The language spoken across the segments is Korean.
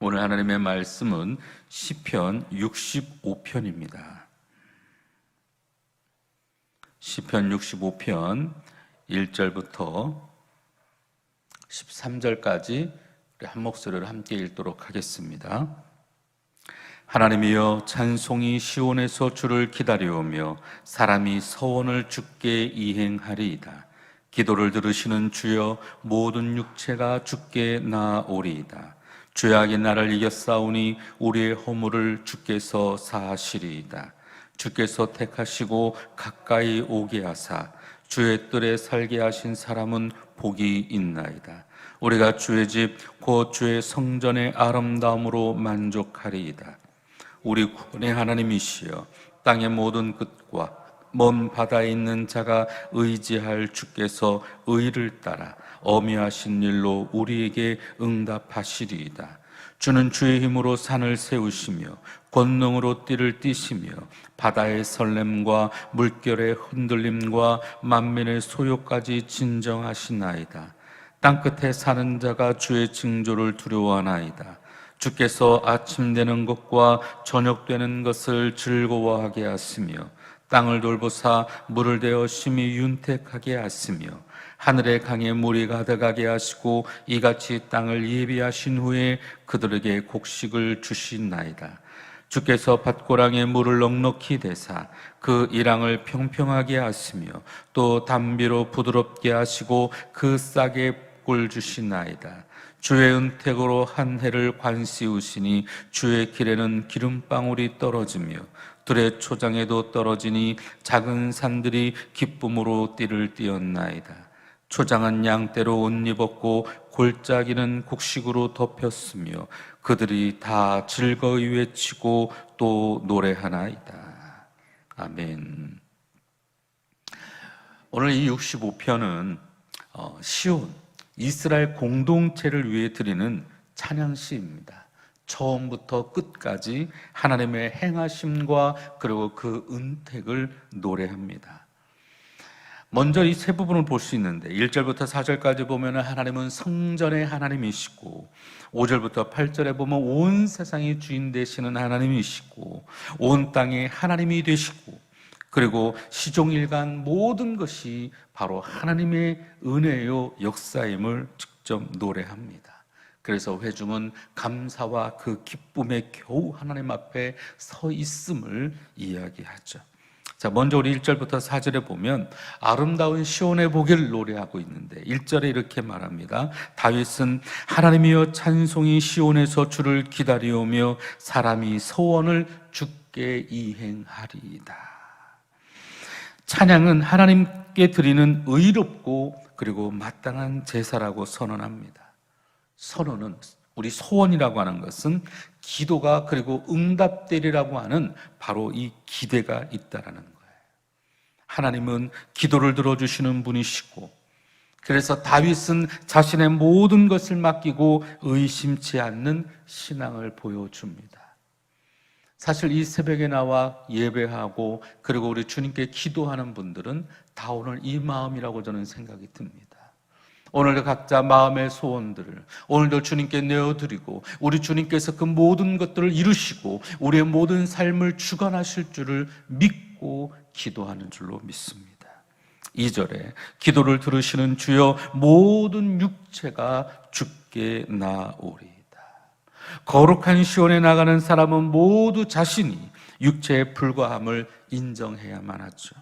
오늘 하나님의 말씀은 시편 65편입니다. 시편 65편 1절부터 13절까지 우리 한 목소리로 함께 읽도록 하겠습니다. 하나님이여, 찬송이 시온에서 주를 기다려오며 사람이 서원을 주께 이행하리이다. 기도를 들으시는 주여, 모든 육체가 주께 나아오리이다. 죄악이 나를 이겼사오니 우리의 허물을 주께서 사하시리이다. 주께서 택하시고 가까이 오게 하사 주의 뜰에 살게 하신 사람은 복이 있나이다. 우리가 주의 집 곧 주의 성전의 아름다움으로 만족하리이다. 우리 구원의 하나님이시여, 땅의 모든 끝과 먼 바다에 있는 자가 의지할 주께서 의를 따라 어미하신 일로 우리에게 응답하시리이다. 주는 주의 힘으로 산을 세우시며 권능으로 띠를 띠시며 바다의 설렘과 물결의 흔들림과 만민의 소요까지 진정하시나이다. 땅끝에 사는 자가 주의 징조를 두려워하나이다. 주께서 아침 되는 것과 저녁 되는 것을 즐거워하게 하시며 땅을 돌보사 물을 대어 심히 윤택하게 하시며 하늘의 강에 물이 가득하게 하시고 이같이 땅을 예비하신 후에 그들에게 곡식을 주시나이다. 주께서 밭고랑에 물을 넉넉히 대사 그 이랑을 평평하게 하시며 또 담비로 부드럽게 하시고 그 싹에 꿀 주시나이다. 주의 은택으로 한 해를 관씌우시니 주의 길에는 기름방울이 떨어지며 들의 초장에도 떨어지니 작은 산들이 기쁨으로 띠를 띠었나이다. 초장은 양떼로 옷 입었고 골짜기는 곡식으로 덮였으며 그들이 다 즐거이 외치고 또 노래하나이다. 아멘. 오늘 이 65편은 시온 이스라엘 공동체를 위해 드리는 찬양시입니다. 처음부터 끝까지 하나님의 행하심과 그리고 그 은택을 노래합니다. 먼저 이 세 부분을 볼 수 있는데 1절부터 4절까지 보면 하나님은 성전의 하나님이시고 5절부터 8절에 보면 온 세상의 주인 되시는 하나님이시고 온 땅의 하나님이 되시고 그리고 시종일관 모든 것이 바로 하나님의 은혜요 역사임을 직접 노래합니다. 그래서 회중은 감사와 그 기쁨에 겨우 하나님 앞에 서 있음을 이야기하죠. 자, 먼저 우리 1절부터 4절에 보면 아름다운 시온의 복을 노래하고 있는데 1절에 이렇게 말합니다. 다윗은 하나님이여, 찬송이 시온에서 주를 기다리오며 사람이 소원을 주께 이행하리이다. 찬양은 하나님께 드리는 의롭고 그리고 마땅한 제사라고 선언합니다. 선언은 우리 소원이라고 하는 것은 기도가 그리고 응답되리라고 하는 바로 이 기대가 있다라는 거예요. 하나님은 기도를 들어주시는 분이시고 그래서 다윗은 자신의 모든 것을 맡기고 의심치 않는 신앙을 보여줍니다. 사실 이 새벽에 나와 예배하고 그리고 우리 주님께 기도하는 분들은 다 오늘 이 마음이라고 저는 생각이 듭니다. 오늘도 각자 마음의 소원들을 오늘도 주님께 내어드리고 우리 주님께서 그 모든 것들을 이루시고 우리의 모든 삶을 주관하실 줄을 믿고 기도하는 줄로 믿습니다. 2절에 기도를 들으시는 주여, 모든 육체가 주께 나아오리. 거룩한 시온에 나가는 사람은 모두 자신이 육체에 불과함을 인정해야만 하죠.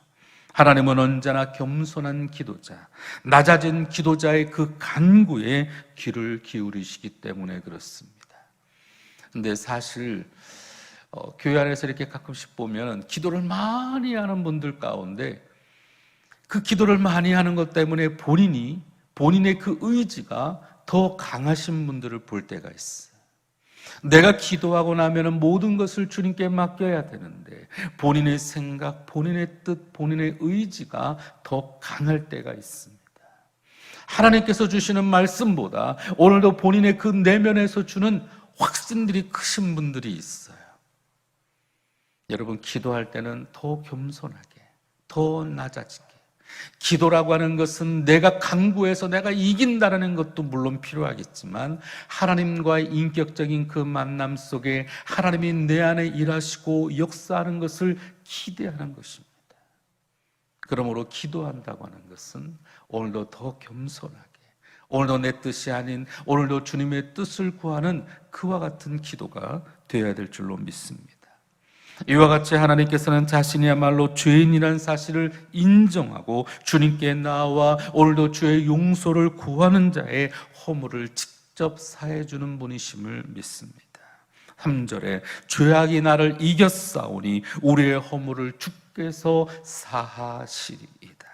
하나님은 언제나 겸손한 기도자, 낮아진 기도자의 그 간구에 귀를 기울이시기 때문에 그렇습니다. 근데 사실 교회 안에서 이렇게 가끔씩 보면 기도를 많이 하는 분들 가운데 그 기도를 많이 하는 것 때문에 본인의 그 의지가 더 강하신 분들을 볼 때가 있어요. 내가 기도하고 나면 모든 것을 주님께 맡겨야 되는데 본인의 생각, 본인의 뜻, 본인의 의지가 더 강할 때가 있습니다. 하나님께서 주시는 말씀보다 오늘도 본인의 그 내면에서 주는 확신들이 크신 분들이 있어요. 여러분, 기도할 때는 더 겸손하게, 더 낮아지게, 기도라고 하는 것은 내가 강구해서 내가 이긴다는 것도 물론 필요하겠지만 하나님과의 인격적인 그 만남 속에 하나님이 내 안에 일하시고 역사하는 것을 기대하는 것입니다. 그러므로 기도한다고 하는 것은 오늘도 더 겸손하게, 오늘도 내 뜻이 아닌 오늘도 주님의 뜻을 구하는 그와 같은 기도가 되어야 될 줄로 믿습니다. 이와 같이 하나님께서는 자신이야말로 죄인이라는 사실을 인정하고 주님께 나와 오늘도 주의 용서를 구하는 자의 허물을 직접 사해주는 분이심을 믿습니다. 3절에 죄악이 나를 이겼사오니 우리의 허물을 주께서 사하시리이다.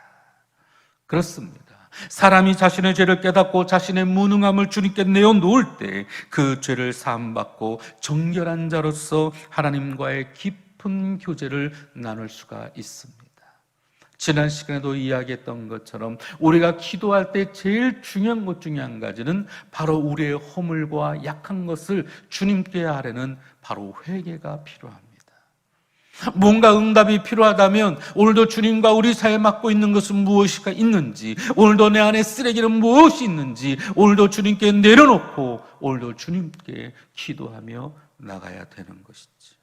그렇습니다. 사람이 자신의 죄를 깨닫고 자신의 무능함을 주님께 내어놓을 때 그 죄를 사함받고 정결한 자로서 하나님과의 깊은 교제를 나눌 수가 있습니다. 지난 시간에도 이야기했던 것처럼 우리가 기도할 때 제일 중요한 것 중에 한 가지는 바로 우리의 허물과 약한 것을 주님께 아뢰는 바로 회개가 필요합니다. 뭔가 응답이 필요하다면 오늘도 주님과 우리 사이에 맡고 있는 것은 무엇이 있는지, 오늘도 내 안에 쓰레기는 무엇이 있는지 오늘도 주님께 내려놓고 오늘도 주님께 기도하며 나가야 되는 것이지.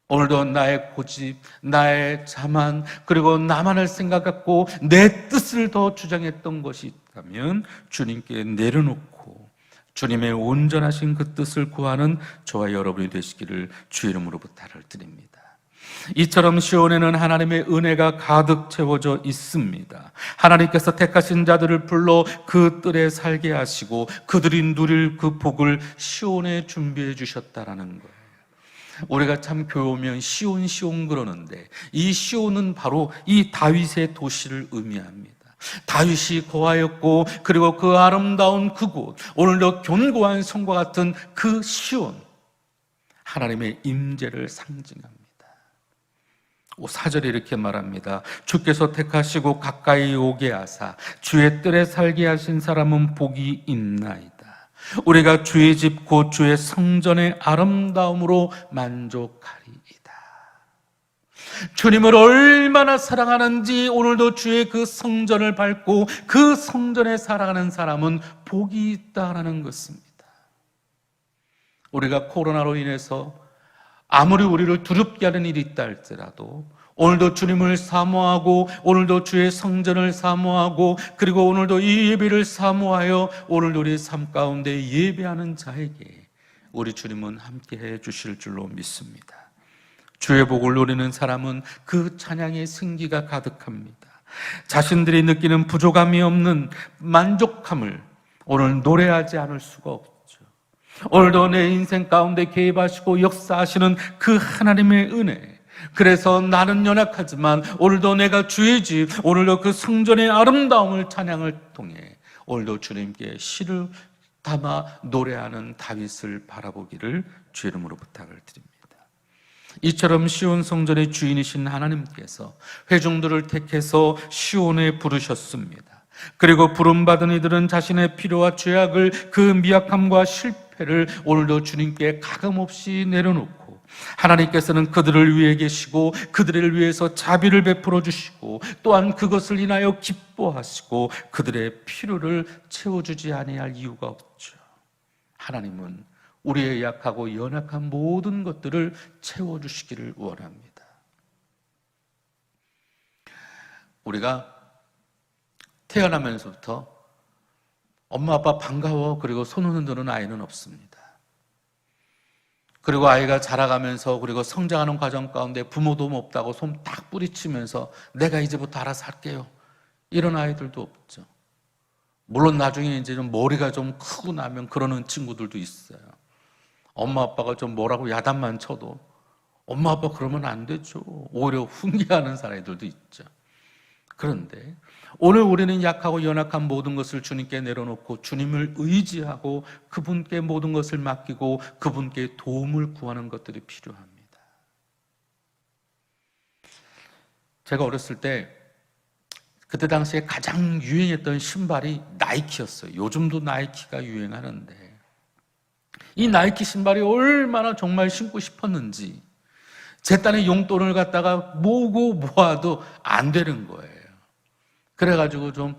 오늘도 나의 고집, 나의 자만, 그리고 나만을 생각하고 내 뜻을 더 주장했던 것이 있다면 주님께 내려놓고 주님의 온전하신 그 뜻을 구하는 저와 여러분이 되시기를 주의 이름으로 부탁을 드립니다. 이처럼 시온에는 하나님의 은혜가 가득 채워져 있습니다. 하나님께서 택하신 자들을 불러 그 뜰에 살게 하시고 그들이 누릴 그 복을 시온에 준비해 주셨다라는 거예요. 우리가 참 교오면 시온 그러는데 이 시온은 바로 이 다윗의 도시를 의미합니다. 다윗이 거하였고 그리고 그 아름다운 그곳, 오늘도 견고한 성과 같은 그 시온, 하나님의 임재를 상징합니다. 4절에 이렇게 말합니다. 주께서 택하시고 가까이 오게 하사 주의 뜰에 살게 하신 사람은 복이 있나이다. 우리가 주의 집 곧 주의 성전의 아름다움으로 만족하리이다. 주님을 얼마나 사랑하는지 오늘도 주의 그 성전을 밟고 그 성전에 살아가는 사람은 복이 있다라는 것입니다. 우리가 코로나로 인해서 아무리 우리를 두렵게 하는 일이 있다 할지라도 오늘도 주님을 사모하고 오늘도 주의 성전을 사모하고 그리고 오늘도 이 예배를 사모하여 오늘도 우리의 삶 가운데 예배하는 자에게 우리 주님은 함께해 주실 줄로 믿습니다. 주의 복을 누리는 사람은 그 찬양의 승기가 가득합니다. 자신들이 느끼는 부족함이 없는 만족함을 오늘 노래하지 않을 수가 없죠. 오늘도 내 인생 가운데 개입하시고 역사하시는 그 하나님의 은혜, 그래서 나는 연약하지만 오늘도 내가 주의 집, 오늘도 그 성전의 아름다움을 찬양을 통해 오늘도 주님께 시를 담아 노래하는 다윗을 바라보기를 주의 이름으로 부탁을 드립니다. 이처럼 시온 성전의 주인이신 하나님께서 회중들을 택해서 시온에 부르셨습니다. 그리고 부름받은 이들은 자신의 필요와 죄악을, 그 미약함과 실패를 오늘도 주님께 가감없이 내려놓고 하나님께서는 그들을 위해 계시고 그들을 위해서 자비를 베풀어 주시고 또한 그것을 인하여 기뻐하시고 그들의 필요를 채워주지 아니할 이유가 없죠. 하나님은 우리의 약하고 연약한 모든 것들을 채워주시기를 원합니다. 우리가 태어나면서부터 엄마 아빠 반가워 그리고 손 흔드는 아이는 없습니다. 그리고 아이가 자라가면서 그리고 성장하는 과정 가운데 부모 도움 없다고 손 딱 뿌리치면서 내가 이제부터 알아서 할게요, 이런 아이들도 없죠. 물론 나중에 이제 좀 머리가 좀 크고 나면 그러는 친구들도 있어요. 엄마 아빠가 좀 뭐라고 야단만 쳐도 엄마 아빠 그러면 안 되죠, 오히려 훈계하는 사람들도 있죠. 그런데 오늘 우리는 약하고 연약한 모든 것을 주님께 내려놓고 주님을 의지하고 그분께 모든 것을 맡기고 그분께 도움을 구하는 것들이 필요합니다. 제가 어렸을 때 그때 당시에 가장 유행했던 신발이 나이키였어요. 요즘도 나이키가 유행하는데 이 나이키 신발이 얼마나 정말 신고 싶었는지 제 딴에 용돈을 갖다가 모으고 모아도 안 되는 거예요. 그래가지고 좀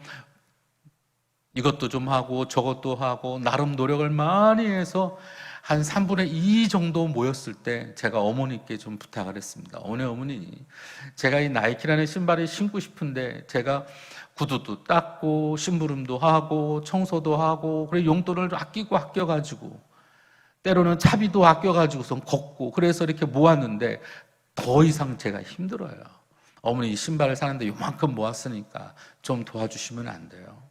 이것도 좀 하고 저것도 하고 나름 노력을 많이 해서 한 3분의 2 정도 모였을 때 제가 어머니께 좀 부탁을 했습니다. 어머니, 제가 이 나이키라는 신발을 신고 싶은데 제가 구두도 닦고 심부름도 하고 청소도 하고 그리고 용돈을 아껴가지고 때로는 차비도 아껴가지고선 걷고 그래서 이렇게 모았는데 더 이상 제가 힘들어요. 어머니 이 신발을 사는데 요만큼 모았으니까 좀 도와주시면 안 돼요?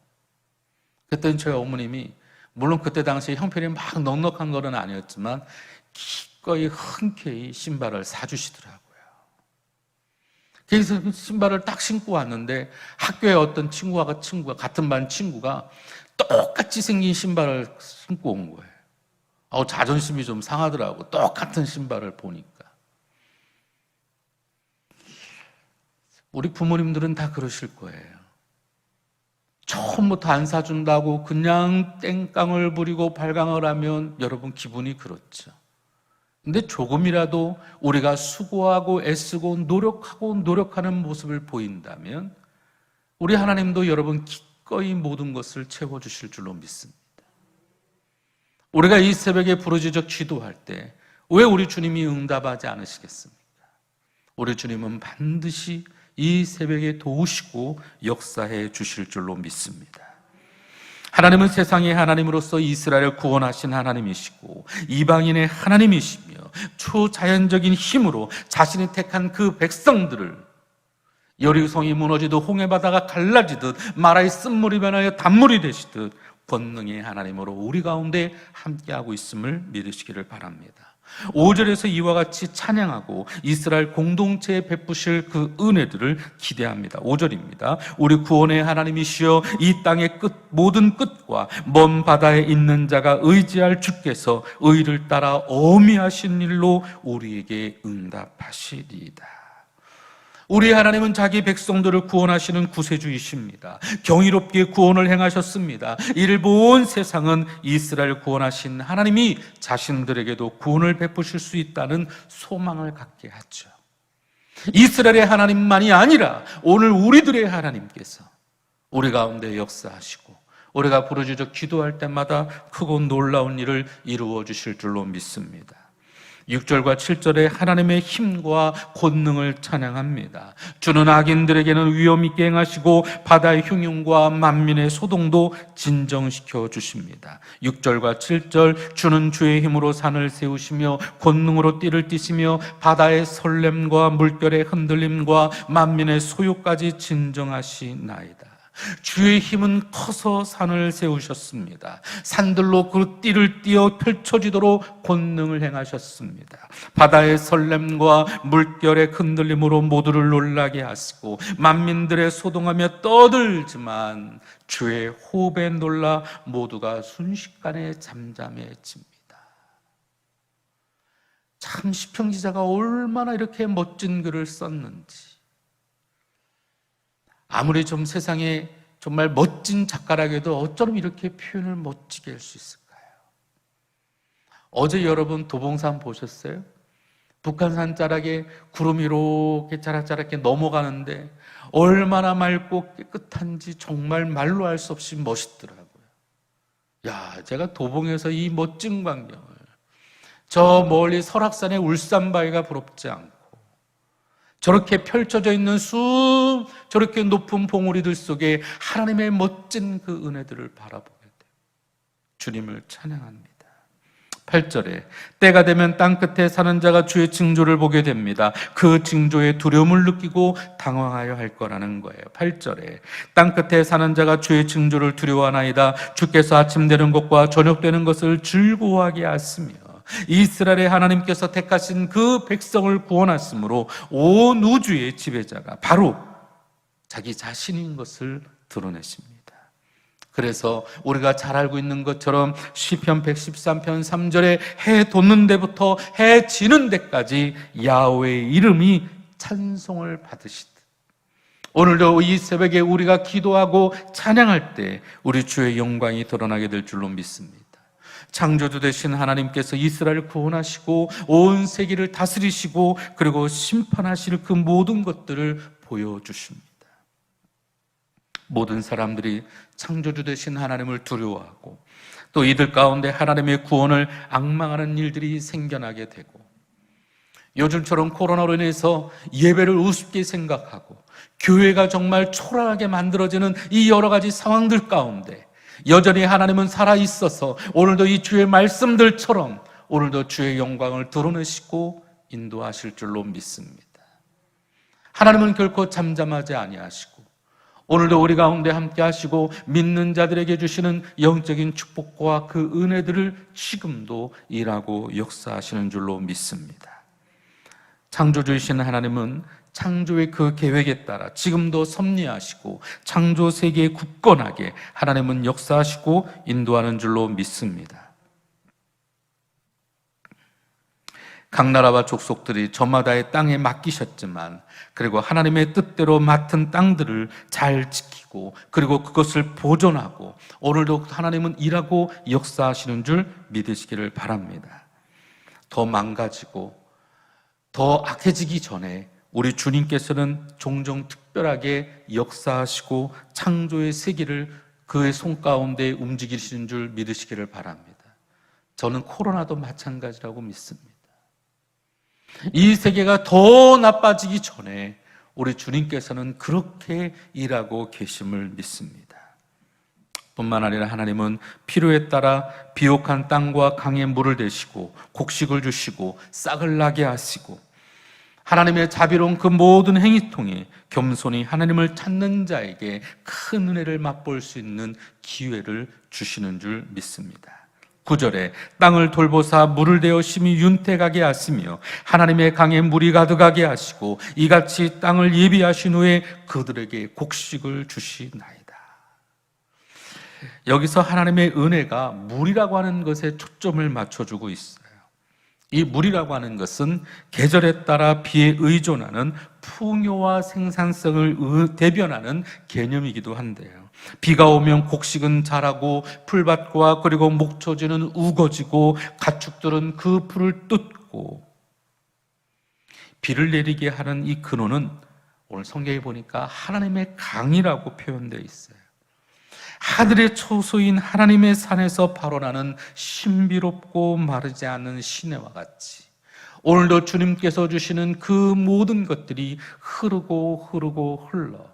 그랬더니 저희 어머님이 물론 그때 당시에 형편이 막 넉넉한 건 아니었지만 기꺼이 흔쾌히 신발을 사주시더라고요. 그래서 신발을 딱 신고 왔는데 학교에 어떤 친구가 같은 반 친구가 똑같이 생긴 신발을 신고 온 거예요. 자존심이 좀 상하더라고. 똑같은 신발을 보니까. 우리 부모님들은 다 그러실 거예요. 처음부터 안 사준다고 그냥 땡깡을 부리고 발광을 하면 여러분 기분이 그렇죠. 근데 조금이라도 우리가 수고하고 애쓰고 노력하는 모습을 보인다면 우리 하나님도 여러분 기꺼이 모든 것을 채워주실 줄로 믿습니다. 우리가 이 새벽에 부르짖어 기도할 때 왜 우리 주님이 응답하지 않으시겠습니까? 우리 주님은 반드시 이 새벽에 도우시고 역사해 주실 줄로 믿습니다. 하나님은 세상의 하나님으로서 이스라엘을 구원하신 하나님이시고 이방인의 하나님이시며 초자연적인 힘으로 자신이 택한 그 백성들을 여리고성이 무너지듯 홍해바다가 갈라지듯 마라의 쓴물이 변하여 단물이 되시듯 권능의 하나님으로 우리 가운데 함께하고 있음을 믿으시기를 바랍니다. 5절에서 이와 같이 찬양하고 이스라엘 공동체에 베푸실 그 은혜들을 기대합니다. 5절입니다. 우리 구원의 하나님이시여 이 땅의 모든 끝과 먼 바다에 있는 자가 의지할 주께서 의를 따라 어미하신 일로 우리에게 응답하시리이다. 우리 하나님은 자기 백성들을 구원하시는 구세주이십니다. 경이롭게 구원을 행하셨습니다. 이를 본 세상은 이스라엘 구원하신 하나님이 자신들에게도 구원을 베푸실 수 있다는 소망을 갖게 하죠. 이스라엘의 하나님만이 아니라 오늘 우리들의 하나님께서 우리 가운데 역사하시고 우리가 부르짖어 기도할 때마다 크고 놀라운 일을 이루어 주실 줄로 믿습니다. 6절과 7절에 하나님의 힘과 권능을 찬양합니다. 주는 악인들에게는 위험 있게 행하시고 바다의 흉흉과 만민의 소동도 진정시켜 주십니다. 6절과 7절 주는 주의 힘으로 산을 세우시며 권능으로 띠를 띠시며 바다의 설렘과 물결의 흔들림과 만민의 소요까지 진정하시나이다. 주의 힘은 커서 산을 세우셨습니다. 산들로 그 띠를 띄어 펼쳐지도록 권능을 행하셨습니다. 바다의 설렘과 물결의 흔들림으로 모두를 놀라게 하시고 만민들의 소동하며 떠들지만 주의 호흡에 놀라 모두가 순식간에 잠잠해집니다. 참 시편 기자가 얼마나 이렇게 멋진 글을 썼는지, 아무리 좀 세상에 정말 멋진 작가라고 어쩌면 이렇게 표현을 멋지게 할 수 있을까요? 어제 여러분 도봉산 보셨어요? 북한산 자락에 구름이 이렇게 자락자락게 넘어가는데 얼마나 맑고 깨끗한지 정말 말로 할 수 없이 멋있더라고요. 제가 도봉에서 이 멋진 광경을, 저 멀리 설악산의 울산바위가 부럽지 않고 저렇게 펼쳐져 있는 저렇게 높은 봉우리들 속에 하나님의 멋진 그 은혜들을 바라보게 돼요. 주님을 찬양합니다. 8절에 때가 되면 땅끝에 사는 자가 주의 징조를 보게 됩니다. 그 징조에 두려움을 느끼고 당황하여 할 거라는 거예요. 8절에 땅끝에 사는 자가 주의 징조를 두려워하나이다. 주께서 아침 되는 것과 저녁 되는 것을 즐거워하게 하시며 이스라엘의 하나님께서 택하신 그 백성을 구원하심으로 온 우주의 지배자가 바로 자기 자신인 것을 드러내십니다. 그래서 우리가 잘 알고 있는 것처럼 시편 113편 3절에 해 돋는 데부터 해 지는 데까지 야훼의 이름이 찬송을 받으시듯 오늘도 이 새벽에 우리가 기도하고 찬양할 때 우리 주의 영광이 드러나게 될 줄로 믿습니다. 창조주 되신 하나님께서 이스라엘을 구원하시고 온 세계를 다스리시고 그리고 심판하실 그 모든 것들을 보여주십니다. 모든 사람들이 창조주 되신 하나님을 두려워하고 또 이들 가운데 하나님의 구원을 앙망하는 일들이 생겨나게 되고, 요즘처럼 코로나로 인해서 예배를 우습게 생각하고 교회가 정말 초라하게 만들어지는 이 여러 가지 상황들 가운데 여전히 하나님은 살아있어서 오늘도 이 주의 말씀들처럼 오늘도 주의 영광을 드러내시고 인도하실 줄로 믿습니다. 하나님은 결코 잠잠하지 아니하시고 오늘도 우리 가운데 함께 하시고 믿는 자들에게 주시는 영적인 축복과 그 은혜들을 지금도 일하고 역사하시는 줄로 믿습니다. 창조주이신 하나님은 창조의 그 계획에 따라 지금도 섭리하시고 창조 세계에 굳건하게 하나님은 역사하시고 인도하는 줄로 믿습니다. 각 나라와 족속들이 저마다의 땅에 맡기셨지만 그리고 하나님의 뜻대로 맡은 땅들을 잘 지키고 그리고 그것을 보존하고 오늘도 하나님은 일하고 역사하시는 줄 믿으시기를 바랍니다. 더 망가지고 더 악해지기 전에 우리 주님께서는 종종 특별하게 역사하시고 창조의 세계를 그의 손 가운데 움직이시는 줄 믿으시기를 바랍니다. 저는 코로나도 마찬가지라고 믿습니다. 이 세계가 더 나빠지기 전에 우리 주님께서는 그렇게 일하고 계심을 믿습니다. 뿐만 아니라 하나님은 필요에 따라 비옥한 땅과 강에 물을 대시고 곡식을 주시고 싹을 나게 하시고 하나님의 자비로운 그 모든 행위 통해 겸손히 하나님을 찾는 자에게 큰 은혜를 맛볼 수 있는 기회를 주시는 줄 믿습니다. 9절에 땅을 돌보사 물을 대어 심히 윤택하게 하시며 하나님의 강에 물이 가득하게 하시고 이같이 땅을 예비하신 후에 그들에게 곡식을 주시나이다. 여기서 하나님의 은혜가 물이라고 하는 것에 초점을 맞춰주고 있어요. 이 물이라고 하는 것은 계절에 따라 비에 의존하는 풍요와 생산성을 대변하는 개념이기도 한데요. 비가 오면 곡식은 자라고 풀밭과 그리고 목초지는 우거지고 가축들은 그 풀을 뜯고, 비를 내리게 하는 이 근원은 오늘 성경에 보니까 하나님의 강이라고 표현되어 있어요. 하늘의 초소인 하나님의 산에서 발원하는 신비롭고 마르지 않는 시내와 같이 오늘도 주님께서 주시는 그 모든 것들이 흐르고 흘러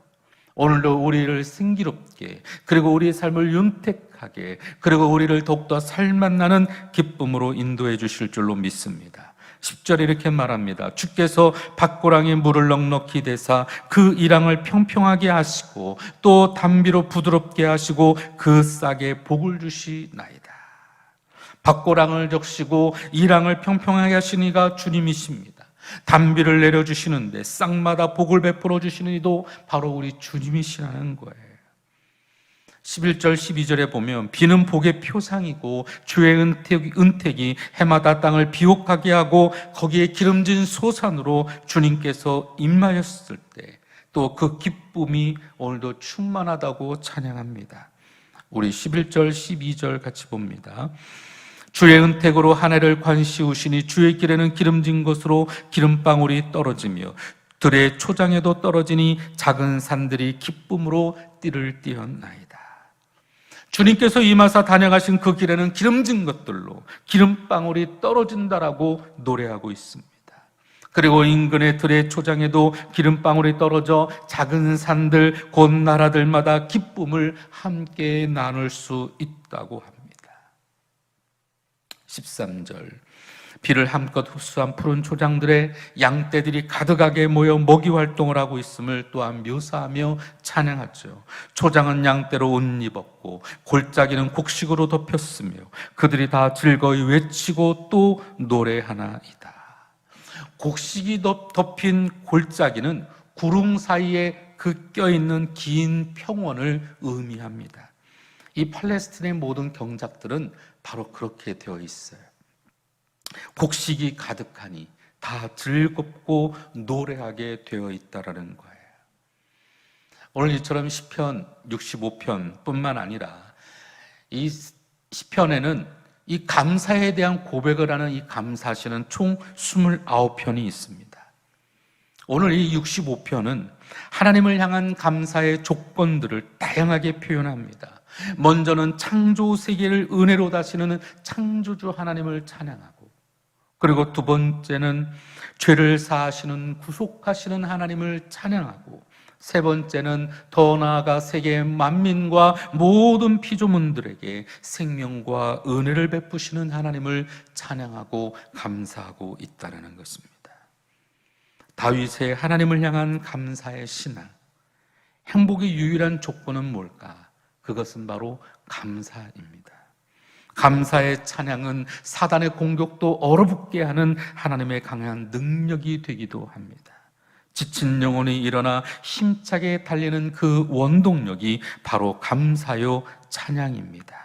오늘도 우리를 승기롭게 그리고 우리의 삶을 윤택하게 그리고 우리를 더욱더 살맛나는 기쁨으로 인도해 주실 줄로 믿습니다. 10절에 이렇게 말합니다. 주께서 밭고랑에 물을 넉넉히 대사 그 이랑을 평평하게 하시고 또 담비로 부드럽게 하시고 그 싹에 복을 주시나이다. 밭고랑을 적시고 이랑을 평평하게 하시니가 주님이십니다. 담비를 내려주시는데 싹마다 복을 베풀어 주시는 이도 바로 우리 주님이시라는 거예요. 11절 12절에 보면 비는 복의 표상이고 주의 은택이 해마다 땅을 비옥하게 하고 거기에 기름진 소산으로 주님께서 임하였을 때 또 그 기쁨이 오늘도 충만하다고 찬양합니다. 우리 11절 12절 같이 봅니다. 주의 은택으로 한 해를 관시우시니 주의 길에는 기름진 것으로 기름방울이 떨어지며 들의 초장에도 떨어지니 작은 산들이 기쁨으로 띠를 띄었나이다. 주님께서 임하사 다녀가신 그 길에는 기름진 것들로 기름방울이 떨어진다라고 노래하고 있습니다. 그리고 인근의 들의 초장에도 기름방울이 떨어져 작은 산들 곧 나라들마다 기쁨을 함께 나눌 수 있다고 합니다. 13절 비를 함껏 흡수한 푸른 초장들에 양떼들이 가득하게 모여 먹이 활동을 하고 있음을 또한 묘사하며 찬양하죠. 초장은 양떼로 옷 입었고 골짜기는 곡식으로 덮였으며 그들이 다 즐거이 외치고 또 노래하나이다. 곡식이 덮인 골짜기는 구름 사이에 그 껴있는 긴 평원을 의미합니다. 이 팔레스틴의 모든 경작들은 바로 그렇게 되어 있어요. 곡식이 가득하니 다 즐겁고 노래하게 되어 있다라는 거예요. 오늘 이처럼 시편 65편 뿐만 아니라 이 시편에는 이 감사에 대한 고백을 하는 이 감사시는 총 29편이 있습니다. 오늘 이 65편은 하나님을 향한 감사의 조건들을 다양하게 표현합니다. 먼저는 창조 세계를 은혜로 다스리는 창조주 하나님을 찬양하고, 그리고 두 번째는 죄를 사하시는 구속하시는 하나님을 찬양하고, 세 번째는 더 나아가 세계 만민과 모든 피조물들에게 생명과 은혜를 베푸시는 하나님을 찬양하고 감사하고 있다는 것입니다. 다윗의 하나님을 향한 감사의 신앙, 행복의 유일한 조건은 뭘까? 그것은 바로 감사입니다. 감사의 찬양은 사단의 공격도 얼어붙게 하는 하나님의 강한 능력이 되기도 합니다. 지친 영혼이 일어나 힘차게 달리는 그 원동력이 바로 감사요 찬양입니다.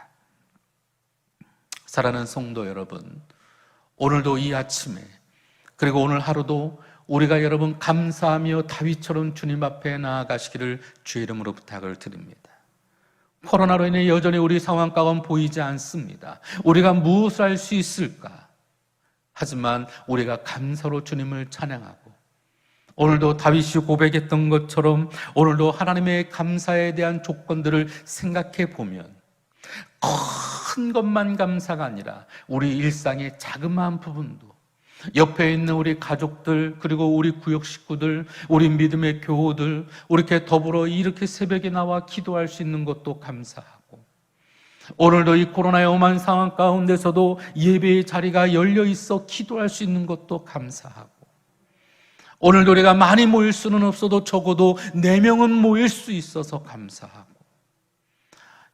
사랑하는 성도 여러분, 오늘도 이 아침에, 그리고 오늘 하루도 우리가 여러분 감사하며 다윗처럼 주님 앞에 나아가시기를 주의 이름으로 부탁을 드립니다. 코로나로 인해 여전히 우리 상황 가운데 보이지 않습니다. 우리가 무엇을 할 수 있을까? 하지만 우리가 감사로 주님을 찬양하고, 오늘도 다윗이 고백했던 것처럼 오늘도 하나님의 감사에 대한 조건들을 생각해 보면 큰 것만 감사가 아니라 우리 일상의 자그마한 부분도, 옆에 있는 우리 가족들, 그리고 우리 구역 식구들, 우리 믿음의 교우들, 이렇게 더불어 이렇게 새벽에 나와 기도할 수 있는 것도 감사하고, 오늘도 이 코로나의 험한 상황 가운데서도 예배의 자리가 열려 있어 기도할 수 있는 것도 감사하고, 오늘도 우리가 많이 모일 수는 없어도 적어도 4명은 모일 수 있어서 감사하고,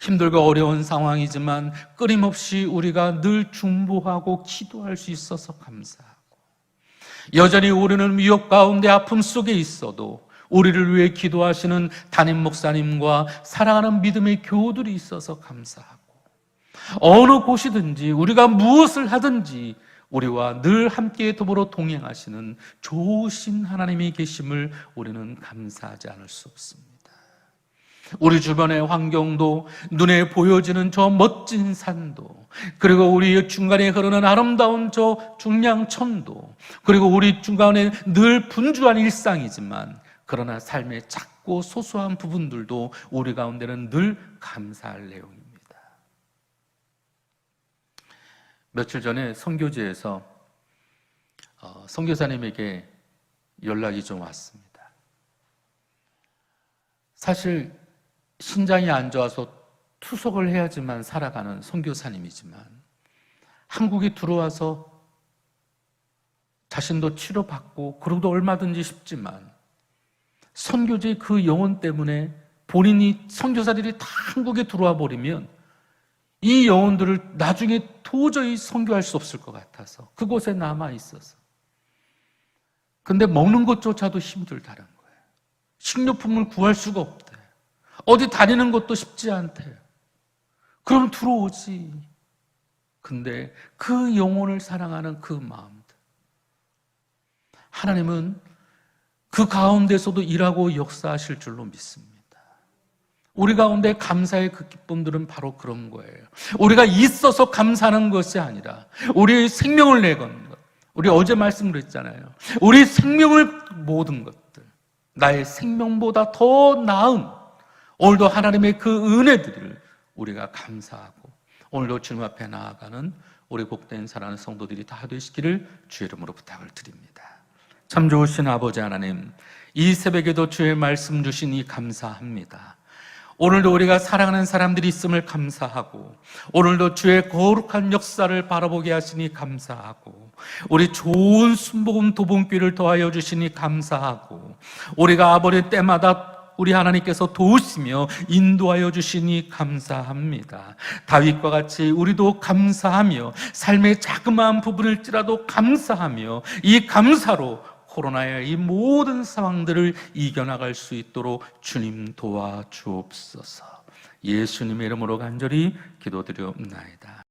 힘들고 어려운 상황이지만 끊임없이 우리가 늘 중보하고 기도할 수 있어서 감사하고, 여전히 우리는 위협 가운데 아픔 속에 있어도 우리를 위해 기도하시는 담임 목사님과 사랑하는 믿음의 교우들이 있어서 감사하고, 어느 곳이든지 우리가 무엇을 하든지 우리와 늘 함께 더불어 동행하시는 좋으신 하나님이 계심을 우리는 감사하지 않을 수 없습니다. 우리 주변의 환경도, 눈에 보여지는 저 멋진 산도, 그리고 우리 중간에 흐르는 아름다운 저 중량천도, 그리고 우리 중간에 늘 분주한 일상이지만 그러나 삶의 작고 소소한 부분들도 우리 가운데는 늘 감사할 내용입니다. 며칠 전에 선교지에서 선교사님에게 연락이 좀 왔습니다. 사실 신장이 안 좋아서 투석을 해야지만 살아가는 선교사님이지만 한국에 들어와서 자신도 치료받고 그러도 얼마든지 쉽지만 선교지의 그 영혼 때문에 본인이 선교사들이 다 한국에 들어와 버리면 이 영혼들을 나중에 도저히 선교할 수 없을 것 같아서 그곳에 남아 있어서, 근데 먹는 것조차도 힘들다는 거예요. 식료품을 구할 수가 없대. 어디 다니는 것도 쉽지 않대. 그럼 들어오지. 근데 그 영혼을 사랑하는 그 마음들, 하나님은 그 가운데서도 일하고 역사하실 줄로 믿습니다. 우리 가운데 감사의 그 기쁨들은 바로 그런 거예요. 우리가 있어서 감사하는 것이 아니라 우리의 생명을 내건 것. 우리 어제 말씀을 했잖아요. 우리 생명을, 모든 것들, 나의 생명보다 더 나은 오늘도 하나님의 그 은혜들을 우리가 감사하고, 오늘도 주님 앞에 나아가는 우리 복된 사랑하는 성도들이 다 되시기를 주의 이름으로 부탁을 드립니다. 참 좋으신 아버지 하나님, 이 새벽에도 주의 말씀 주시니 감사합니다. 오늘도 우리가 사랑하는 사람들이 있음을 감사하고, 오늘도 주의 거룩한 역사를 바라보게 하시니 감사하고, 우리 좋은 순복음 도봉교를 더하여 주시니 감사하고, 우리가 아버지 때마다 우리 하나님께서 도우시며 인도하여 주시니 감사합니다. 다윗과 같이 우리도 감사하며 삶의 자그마한 부분일지라도 감사하며 이 감사로 코로나의 이 모든 상황들을 이겨나갈 수 있도록 주님 도와주옵소서. 예수님의 이름으로 간절히 기도드리옵나이다.